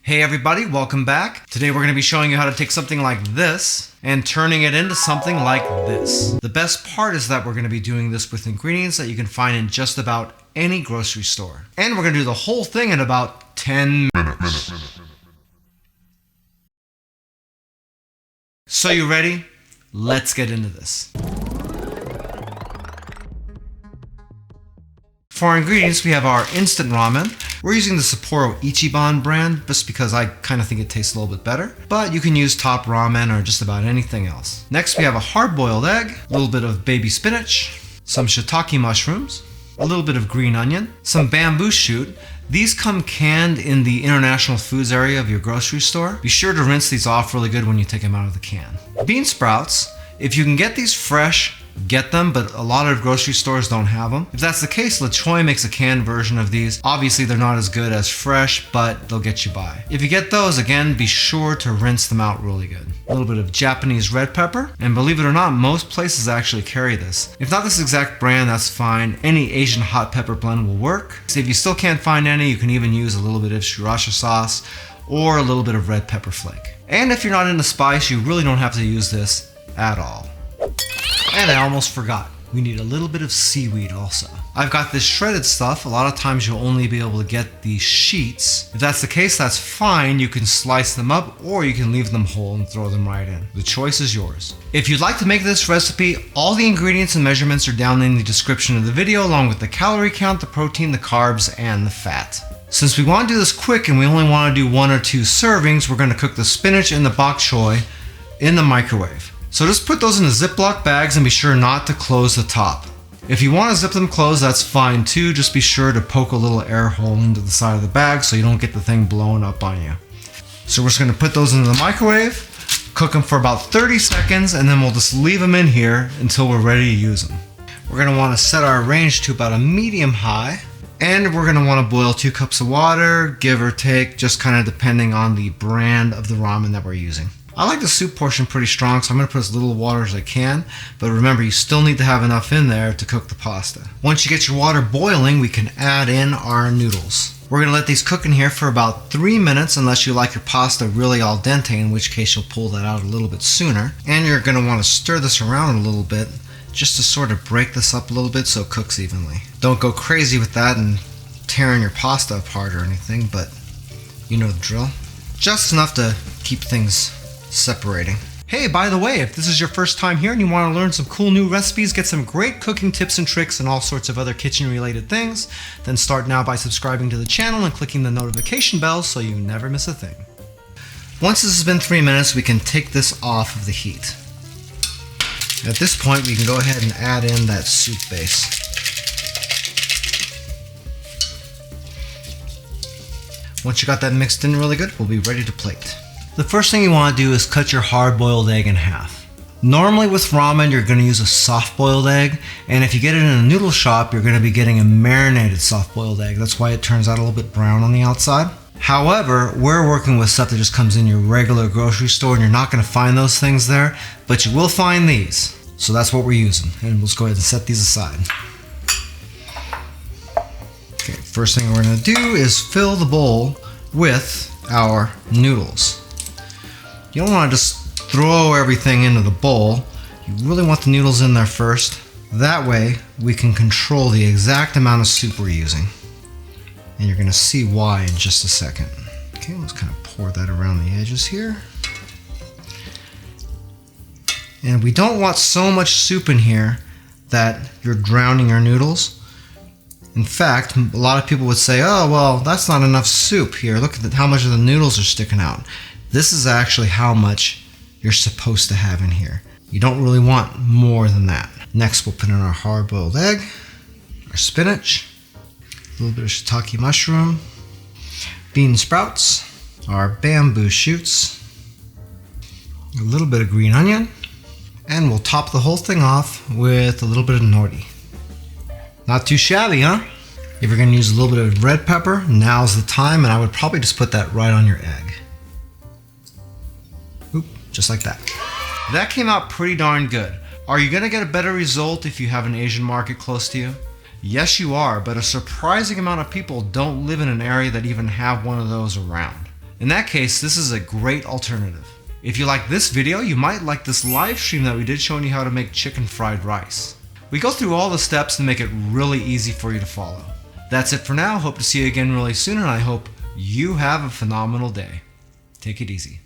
Hey everybody, welcome back. Today we're going to be showing you how to take something like this and turning it into something like this. The best part is that we're going to be doing this with ingredients that you can find in just about any grocery store. And we're going to do the whole thing in about 10 minutes. So you ready? Let's get into this. For our ingredients, we have our instant ramen. We're using the Sapporo Ichiban brand just because I kind of think it tastes a little bit better, but you can use top ramen or just about anything else. Next, we have a hard-boiled egg, a little bit of baby spinach, some shiitake mushrooms, a little bit of green onion, some bamboo shoot. These come canned in the international foods area of your grocery store. Be sure to rinse these off really good when you take them out of the can. Bean sprouts. If you can get these fresh, get them, but a lot of grocery stores don't have them. If that's the case, La Choy makes a canned version of these. Obviously, they're not as good as fresh, but they'll get you by. If you get those, again, be sure to rinse them out really good. A little bit of Japanese red pepper, and believe it or not, most places actually carry this. If not this exact brand, that's fine. Any Asian hot pepper blend will work. So if you still can't find any, you can even use a little bit of sriracha sauce or a little bit of red pepper flake. And if you're not into spice, you really don't have to use this at all. And I almost forgot, we need a little bit of seaweed also. I've got this shredded stuff. A lot of times you'll only be able to get these sheets. If that's the case, that's fine. You can slice them up or you can leave them whole and throw them right in. The choice is yours. If you'd like to make this recipe, all the ingredients and measurements are down in the description of the video, along with the calorie count, the protein, the carbs, and the fat. Since we want to do this quick and we only want to do 1 or 2 servings, we're going to cook the spinach and the bok choy in the microwave. So just put those in the Ziploc bags and be sure not to close the top. If you want to zip them closed, that's fine too. Just be sure to poke a little air hole into the side of the bag so you don't get the thing blowing up on you. So we're just going to put those into the microwave, cook them for about 30 seconds, and then we'll just leave them in here until we're ready to use them. We're going to want to set our range to about a medium high, and we're going to want to boil 2 cups of water, give or take, just kind of depending on the brand of the ramen that we're using. I like the soup portion pretty strong, so I'm going to put as little water as I can, but remember, you still need to have enough in there to cook the pasta. Once you get your water boiling, we can add in our noodles. We're going to let these cook in here for about 3 minutes, unless you like your pasta really al dente, in which case you'll pull that out a little bit sooner. And you're going to want to stir this around a little bit, just to sort of break this up a little bit so it cooks evenly. Don't go crazy with that and tearing your pasta apart or anything, but you know the drill. Just enough to keep things separating. Hey, by the way, if this is your first time here and you want to learn some cool new recipes, get some great cooking tips and tricks and all sorts of other kitchen related things, then start now by subscribing to the channel and clicking the notification bell so you never miss a thing. Once this has been 3 minutes, we can take this off of the heat. At this point, we can go ahead and add in that soup base. Once you got that mixed in really good, we'll be ready to plate. The first thing you want to do is cut your hard-boiled egg in half. Normally with ramen, you're going to use a soft-boiled egg, and if you get it in a noodle shop, you're going to be getting a marinated soft-boiled egg. That's why it turns out a little bit brown on the outside. However, we're working with stuff that just comes in your regular grocery store, and you're not going to find those things there, but you will find these. So that's what we're using, and let's go ahead and set these aside. Okay, first thing we're going to do is fill the bowl with our noodles. You don't want to just throw everything into the bowl. You really want the noodles in there first. That way we can control the exact amount of soup we're using. And you're going to see why in just a second. Okay, let's kind of pour that around the edges here. And we don't want so much soup in here that you're drowning your noodles. In fact, a lot of people would say, oh, well, that's not enough soup here. Look at how much of the noodles are sticking out. This is actually how much you're supposed to have in here. You don't really want more than that. Next, we'll put in our hard-boiled egg, our spinach, a little bit of shiitake mushroom, bean sprouts, our bamboo shoots, a little bit of green onion, and we'll top the whole thing off with a little bit of nori. Not too shabby, huh? If you're going to use a little bit of red pepper, now's the time, and I would probably just put that right on your egg. Oop, just like that. That came out pretty darn good. Are you going to get a better result if you have an Asian market close to you? Yes, you are, but a surprising amount of people don't live in an area that even have one of those around. In that case, this is a great alternative. If you like this video, you might like this live stream that we did showing you how to make chicken fried rice. We go through all the steps and make it really easy for you to follow. That's it for now. Hope to see you again really soon, and I hope you have a phenomenal day. Take it easy.